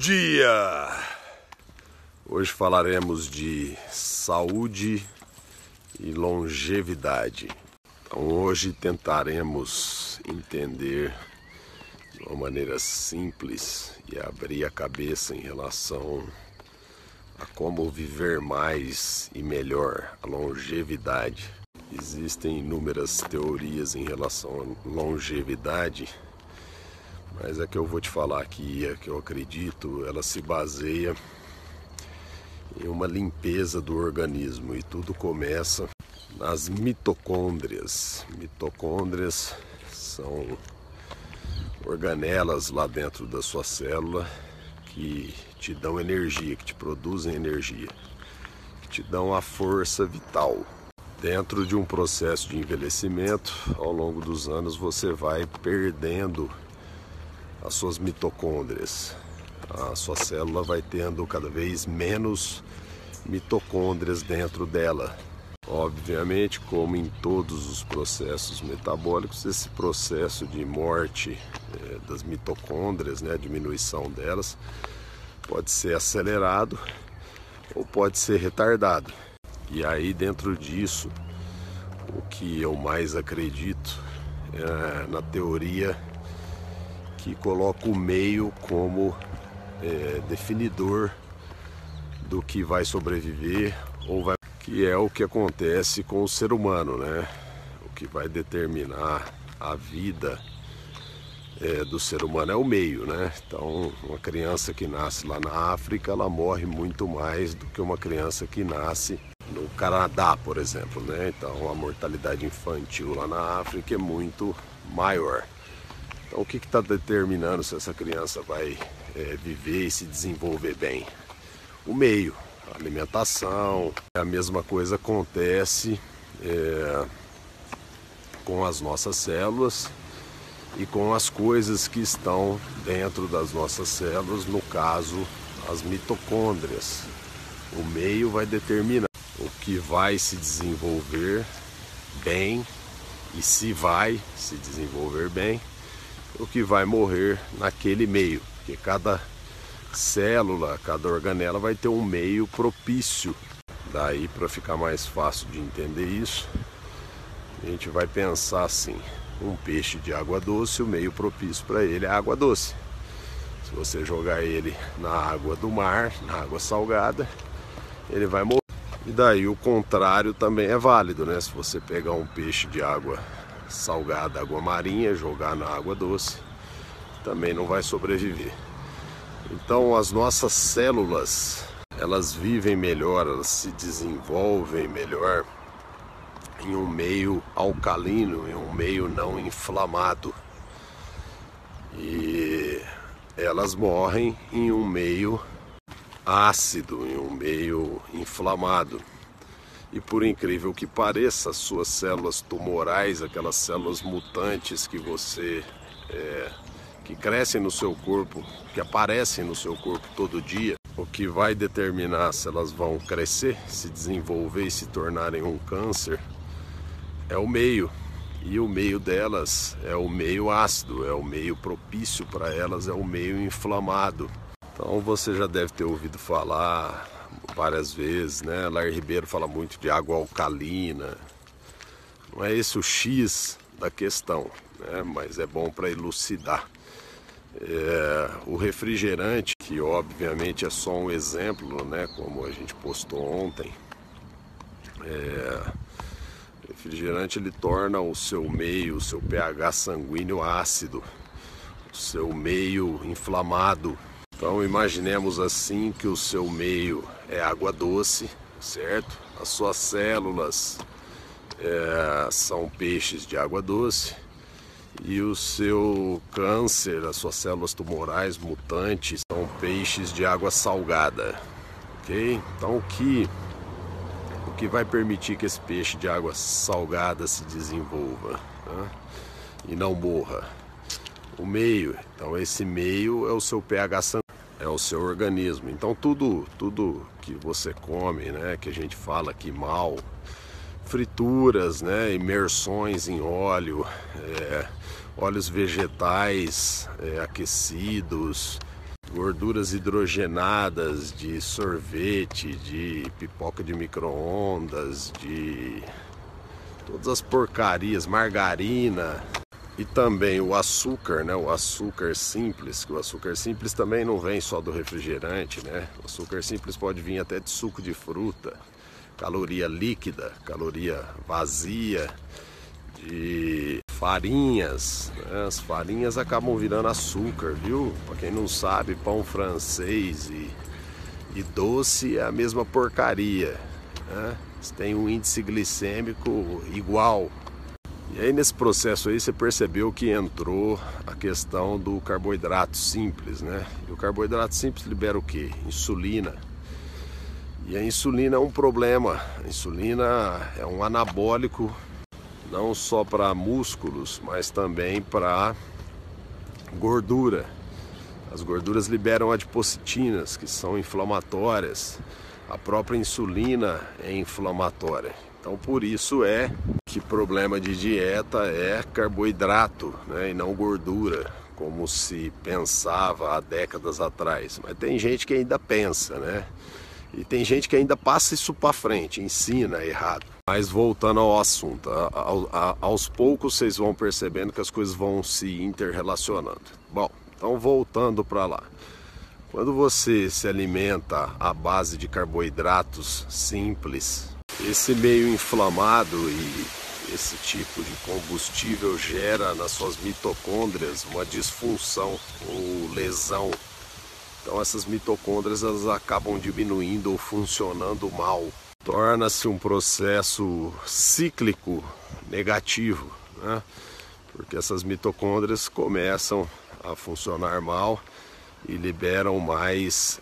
dia! Hoje falaremos de saúde e longevidade. Então hoje tentaremos entender de uma maneira simples e abrir a cabeça em relação a como viver mais e melhor, a longevidade. Existem inúmeras teorias em relação à longevidade, mas a que eu vou te falar aqui, a que eu acredito, ela se baseia em uma limpeza do organismo e tudo começa nas mitocôndrias. Mitocôndrias são organelas lá dentro da sua célula que te dão energia, que te produzem energia, que te dão a força vital. Dentro de um processo de envelhecimento, ao longo dos anos você vai perdendo as suas mitocôndrias. A sua célula vai tendo cada vez menos mitocôndrias dentro dela. Obviamente, como em todos os processos metabólicos, esse processo de morte das mitocôndrias, diminuição delas, pode ser acelerado ou pode ser retardado. E aí, dentro disso, o que eu mais acredito é na teoria que coloca o meio como definidor do que vai sobreviver que é o que acontece com o ser humano, né? O que vai determinar a vida do ser humano é o meio, né? Então, uma criança que nasce lá na África, ela morre muito mais do que uma criança que nasce no Canadá, por exemplo, né? Então, a mortalidade infantil lá na África é muito maior. Então, o que está determinando se essa criança vai viver e se desenvolver bem? O meio, a alimentação. A mesma coisa acontece com as nossas células e com as coisas que estão dentro das nossas células, no caso, as mitocôndrias. O meio vai determinar o que vai se desenvolver bem e se vai se desenvolver bem, o que vai morrer naquele meio, porque cada célula, cada organela vai ter um meio propício. Daí, para ficar mais fácil de entender isso, a gente vai pensar assim: um peixe de água doce, o meio propício para ele é a água doce. Se você jogar ele na água do mar, na água salgada, ele vai morrer. E daí o contrário também é válido, né? Se você pegar um peixe de água salgada, água marinha, jogar na água doce, também não vai sobreviver. Então as nossas células, elas vivem melhor, elas se desenvolvem melhor em um meio alcalino, em um meio não inflamado. E elas morrem em um meio ácido, em um meio inflamado. E por incrível que pareça, as suas células tumorais, aquelas células mutantes que que crescem no seu corpo, que aparecem no seu corpo todo dia, o que vai determinar se elas vão crescer, se desenvolver e se tornarem um câncer é o meio. E o meio delas é o meio ácido, é o meio propício para elas, é o meio inflamado. Então você já deve ter ouvido falar várias vezes, né? Lair Ribeiro fala muito de água alcalina. Não é esse o X da questão, né? Mas é bom para elucidar. O refrigerante, que obviamente é só um exemplo, né? Como a gente postou ontem, o refrigerante ele torna o seu meio, o seu pH sanguíneo ácido, o seu meio inflamado. Então imaginemos assim que o seu meio é água doce, certo? As suas células são peixes de água doce e o seu câncer, as suas células tumorais mutantes são peixes de água salgada, ok? Então o que vai permitir que esse peixe de água salgada se desenvolva, né? E não morra? O meio. Então esse meio é o seu pH sanguíneo, é o seu organismo. Então tudo que você come, né, que a gente fala aqui mal, frituras, né, imersões em óleo, óleos vegetais aquecidos, gorduras hidrogenadas de sorvete, de pipoca de micro-ondas, de todas as porcarias, margarina. E também o açúcar, né? O açúcar simples, que o açúcar simples também não vem só do refrigerante, né? O açúcar simples pode vir até de suco de fruta, caloria líquida, caloria vazia, de farinhas, né? As farinhas acabam virando açúcar, viu? Para quem não sabe, pão francês e doce é a mesma porcaria, né? Tem um índice glicêmico igual. E aí nesse processo aí você percebeu que entrou a questão do carboidrato simples, né? E o carboidrato simples libera o quê? Insulina. E a insulina é um problema. A insulina é um anabólico não só para músculos, mas também para gordura. As gorduras liberam adipocitinas, que são inflamatórias. A própria insulina é inflamatória. Então por isso é que problema de dieta é carboidrato, né, e não gordura, como se pensava há décadas atrás. Mas tem gente que ainda pensa, né? E tem gente que ainda passa isso para frente, ensina errado. Mas voltando ao assunto, aos poucos vocês vão percebendo que as coisas vão se interrelacionando. Bom, então voltando para lá. Quando você se alimenta à base de carboidratos simples, esse meio inflamado e esse tipo de combustível gera nas suas mitocôndrias uma disfunção ou lesão. Então essas mitocôndrias elas acabam diminuindo ou funcionando mal. Torna-se um processo cíclico negativo, né? Porque essas mitocôndrias começam a funcionar mal e liberam mais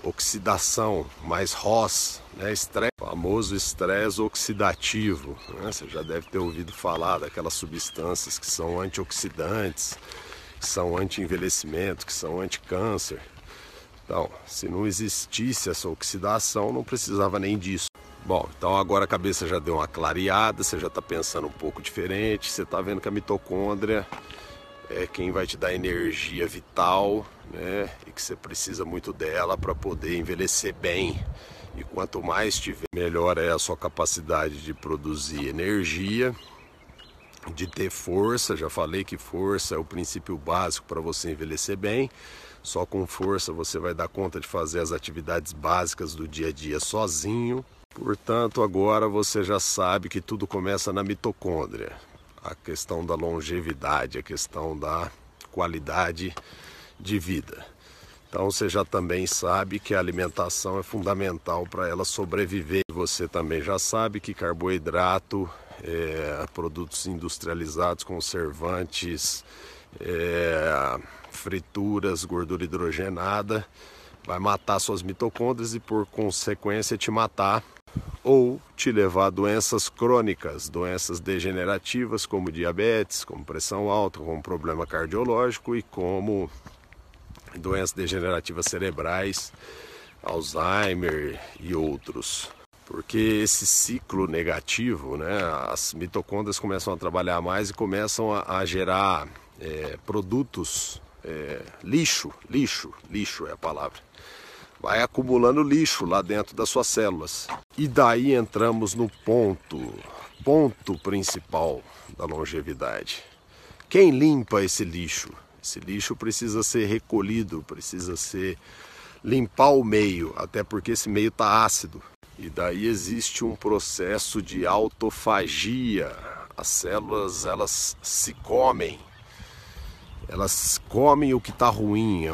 oxidação, mais ROS, né? Estresse, famoso estresse oxidativo, né? Você já deve ter ouvido falar daquelas substâncias que são antioxidantes, que são anti-envelhecimento, que são anti-câncer. Então, se não existisse essa oxidação, não precisava nem disso. Bom, então agora a cabeça já deu uma clareada, você já está pensando um pouco diferente, você está vendo que a mitocôndria é quem vai te dar energia vital, né? E que você precisa muito dela para poder envelhecer bem. E quanto mais tiver, melhor é a sua capacidade de produzir energia, de ter força. Já falei que força é o princípio básico para você envelhecer bem. Só com força você vai dar conta de fazer as atividades básicas do dia a dia sozinho. Portanto, agora você já sabe que tudo começa na mitocôndria. A questão da longevidade, a questão da qualidade de vida. Então você já também sabe que a alimentação é fundamental para ela sobreviver. Você também já sabe que carboidrato, produtos industrializados, conservantes, frituras, gordura hidrogenada, vai matar suas mitocôndrias e por consequência te matar ou te levar a doenças crônicas, doenças degenerativas como diabetes, como pressão alta, como problema cardiológico e como doenças degenerativas cerebrais, Alzheimer e outros. Porque esse ciclo negativo, né, as mitocôndrias começam a trabalhar mais e começam a gerar produtos, lixo é a palavra. Vai acumulando lixo lá dentro das suas células. E daí entramos no ponto principal da longevidade. Quem limpa esse lixo? Esse lixo precisa ser recolhido, precisa limpar o meio, até porque esse meio está ácido. E daí existe um processo de autofagia. As células, elas se comem. Elas comem o que está ruim, é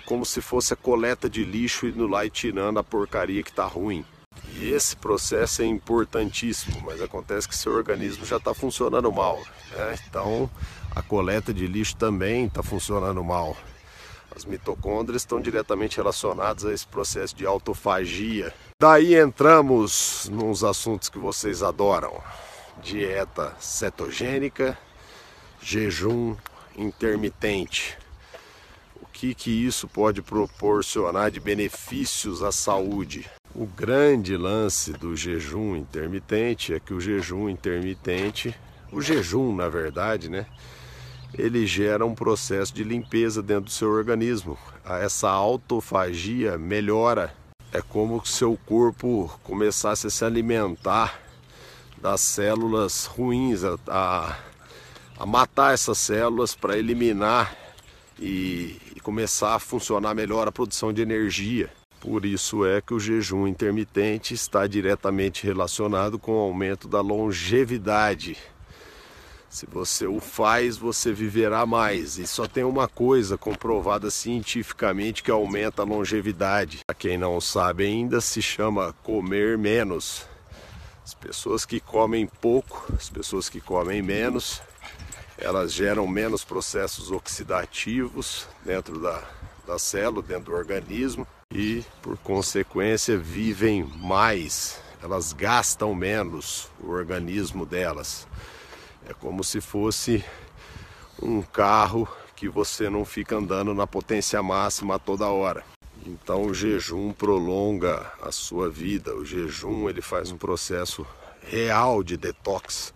como se fosse a coleta de lixo indo lá e tirando a porcaria que está ruim. E esse processo é importantíssimo, mas acontece que seu organismo já está funcionando mal, né? Então a coleta de lixo também está funcionando mal. As mitocôndrias estão diretamente relacionadas a esse processo de autofagia. Daí entramos nos assuntos que vocês adoram: dieta cetogênica, jejum intermitente. O que isso pode proporcionar de benefícios à saúde? O grande lance do jejum intermitente é que o jejum na verdade, né, ele gera um processo de limpeza dentro do seu organismo. Essa autofagia melhora. É como se seu corpo começasse a se alimentar das células ruins, a matar essas células para eliminar e começar a funcionar melhor a produção de energia. Por isso é que o jejum intermitente está diretamente relacionado com o aumento da longevidade. Se você o faz, você viverá mais. E só tem uma coisa comprovada cientificamente que aumenta a longevidade. Para quem não sabe ainda, se chama comer menos. As pessoas que comem pouco, as pessoas que comem menos, elas geram menos processos oxidativos dentro da célula, dentro do organismo. E, por consequência, vivem mais. Elas gastam menos o organismo delas. É como se fosse um carro que você não fica andando na potência máxima a toda hora. Então o jejum prolonga a sua vida. O jejum ele faz um processo real de detox.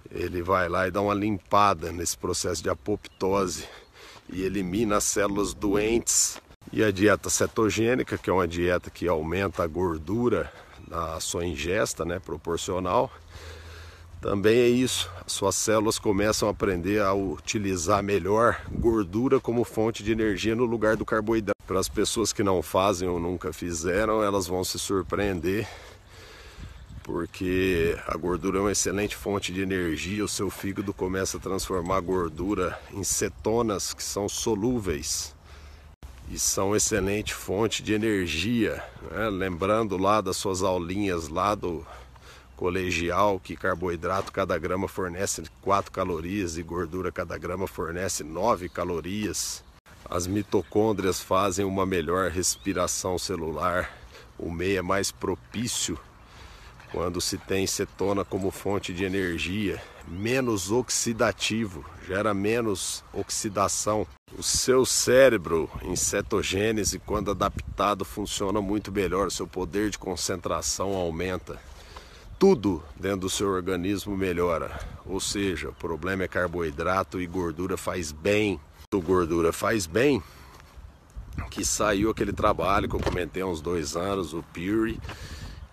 Ele vai lá e dá uma limpada nesse processo de apoptose e elimina as células doentes. E a dieta cetogênica, que é uma dieta que aumenta a gordura na sua ingesta, né, proporcional, também é isso. As suas células começam a aprender a utilizar melhor gordura como fonte de energia no lugar do carboidrato. Para as pessoas que não fazem ou nunca fizeram, elas vão se surpreender, porque a gordura é uma excelente fonte de energia. O seu fígado começa a transformar a gordura em cetonas, que são solúveis e são excelente fonte de energia, né? Lembrando lá das suas aulinhas lá do colegial, que carboidrato cada grama fornece 4 calorias e gordura cada grama fornece 9 calorias. As mitocôndrias fazem uma melhor respiração celular. O meio é mais propício quando se tem cetona como fonte de energia, menos oxidativo, gera menos oxidação. O seu cérebro em cetogênese, quando adaptado, funciona muito melhor, o seu poder de concentração aumenta. Tudo dentro do seu organismo melhora, ou seja, o problema é carboidrato e gordura faz bem. A gordura faz bem, que saiu aquele trabalho que eu comentei há uns 2 anos, o Peary,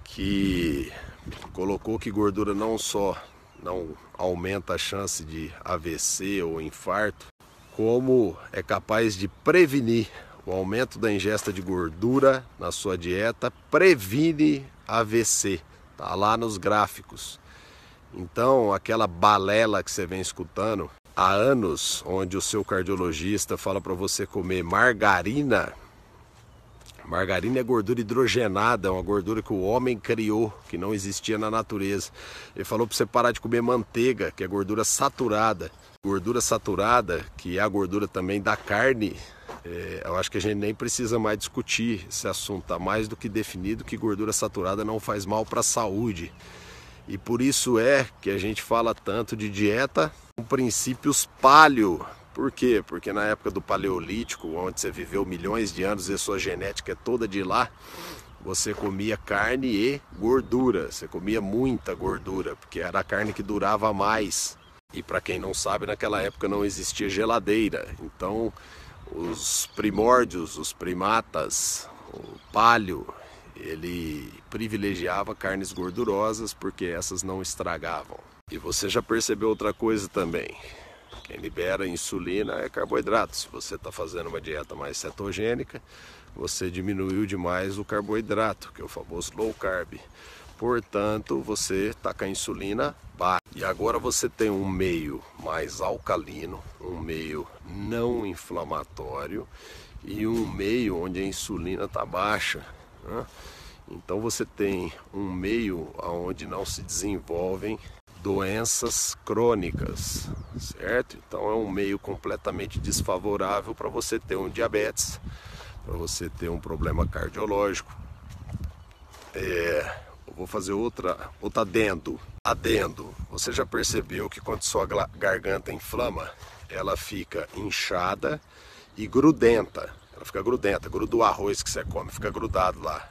que colocou que gordura não só não aumenta a chance de AVC ou infarto, como é capaz de prevenir o aumento da ingesta de gordura na sua dieta, previne AVC. Tá lá nos gráficos. Então, aquela balela que você vem escutando há anos, onde o seu cardiologista fala para você comer margarina. Margarina é gordura hidrogenada, é uma gordura que o homem criou, que não existia na natureza. Ele falou para você parar de comer manteiga, que é gordura saturada. Gordura saturada, que é a gordura também da carne. Eu acho que a gente nem precisa mais discutir esse assunto, está mais do que definido que gordura saturada não faz mal para a saúde. E por isso é que a gente fala tanto de dieta com princípios paleo. Por quê? Porque na época do Paleolítico, onde você viveu milhões de anos e a sua genética é toda de lá, você comia carne e gordura, você comia muita gordura, porque era a carne que durava mais. E para quem não sabe, naquela época não existia geladeira, então os primórdios, os primatas, o paleo, ele privilegiava carnes gordurosas porque essas não estragavam. E você já percebeu outra coisa também, quem libera insulina é carboidrato. Se você está fazendo uma dieta mais cetogênica, você diminuiu demais o carboidrato, que é o famoso low carb. Portanto, você está com a insulina baixa. E agora você tem um meio mais alcalino, um meio não inflamatório e um meio onde a insulina está baixa, né? Então você tem um meio onde não se desenvolvem doenças crônicas, certo? Então é um meio completamente desfavorável para você ter um diabetes, para você ter um problema cardiológico. Eu vou fazer outro adendo. Você já percebeu que quando sua garganta inflama, ela fica inchada e grudenta. Ela fica grudenta, gruda o arroz que você come, fica grudado lá.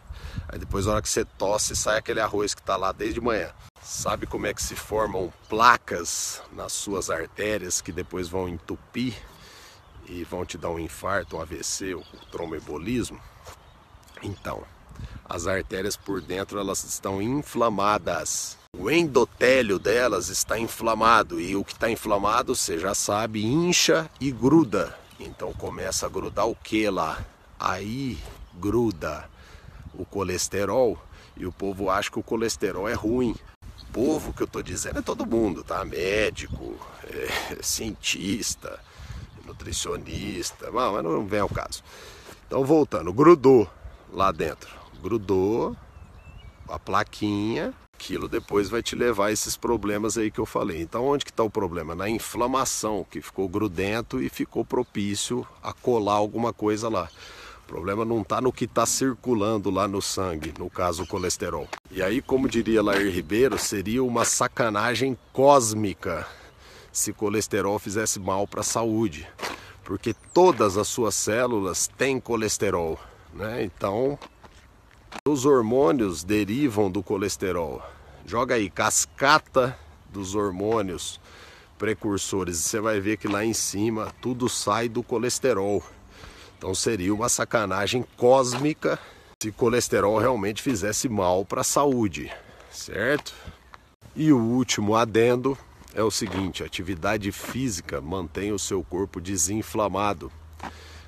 Aí depois, na hora que você tosse, sai aquele arroz que está lá desde manhã. Sabe como é que se formam placas nas suas artérias que depois vão entupir e vão te dar um infarto, um AVC, o tromboembolismo? Então, as artérias por dentro elas estão inflamadas. O endotélio delas está inflamado e o que está inflamado, você já sabe, incha e gruda. Então começa a grudar o que lá? Aí gruda o colesterol e o povo acha que o colesterol é ruim. O povo que eu estou dizendo é todo mundo, tá? Médico, cientista, nutricionista, mas não vem ao caso. Então voltando, grudou lá dentro, grudou a plaquinha, aquilo depois vai te levar a esses problemas aí que eu falei. Então onde que está o problema? Na inflamação, que ficou grudento e ficou propício a colar alguma coisa lá. O problema não está no que está circulando lá no sangue, no caso o colesterol. E aí, como diria Lair Ribeiro, seria uma sacanagem cósmica se colesterol fizesse mal para a saúde. Porque todas as suas células têm colesterol, né? Então, os hormônios derivam do colesterol. Joga aí, cascata dos hormônios precursores, e você vai ver que lá em cima tudo sai do colesterol. Então seria uma sacanagem cósmica se colesterol realmente fizesse mal para a saúde, certo? E o último adendo é o seguinte: atividade física mantém o seu corpo desinflamado.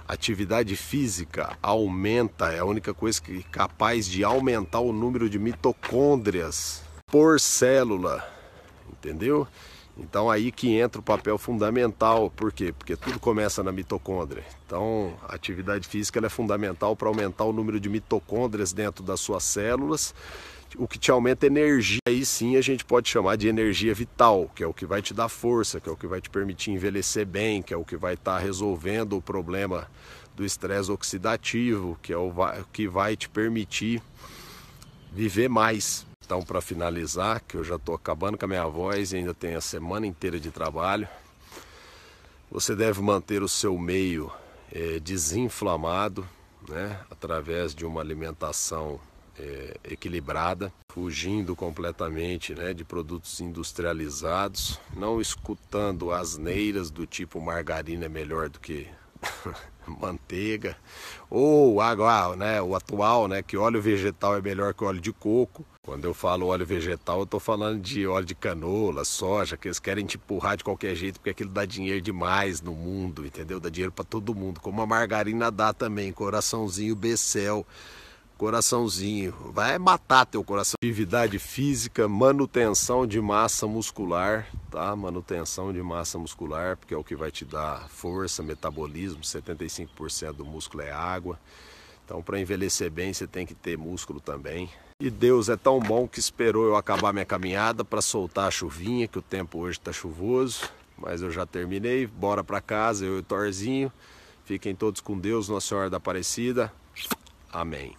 Atividade física aumenta, é a única coisa que é capaz de aumentar o número de mitocôndrias por célula, entendeu? Então aí que entra o papel fundamental. Por quê? Porque tudo começa na mitocôndria. Então a atividade física ela é fundamental para aumentar o número de mitocôndrias dentro das suas células, o que te aumenta energia. Aí sim a gente pode chamar de energia vital, que é o que vai te dar força, que é o que vai te permitir envelhecer bem, que é o que vai estar resolvendo o problema do estresse oxidativo, que é o que vai te permitir viver mais. Então, para finalizar, que eu já estou acabando com a minha voz e ainda tenho a semana inteira de trabalho, você deve manter o seu meio desinflamado, né, através de uma alimentação equilibrada, fugindo completamente, né, de produtos industrializados, não escutando asneiras do tipo margarina é melhor do que manteiga, ou água, né, o atual, né, que óleo vegetal é melhor que óleo de coco. Quando eu falo óleo vegetal, eu estou falando de óleo de canola, soja, que eles querem te empurrar de qualquer jeito, porque aquilo dá dinheiro demais no mundo, entendeu? Dá dinheiro para todo mundo, como a margarina dá também, coraçãozinho Becel, coraçãozinho, vai matar teu coração. Atividade física, manutenção de massa muscular, tá? Manutenção de massa muscular, porque é o que vai te dar força, metabolismo, 75% do músculo é água. Então, para envelhecer bem, você tem que ter músculo também. E Deus é tão bom que esperou eu acabar minha caminhada para soltar a chuvinha, que o tempo hoje está chuvoso. Mas eu já terminei, bora para casa, eu e o Thorzinho. Fiquem todos com Deus, Nossa Senhora da Aparecida. Amém.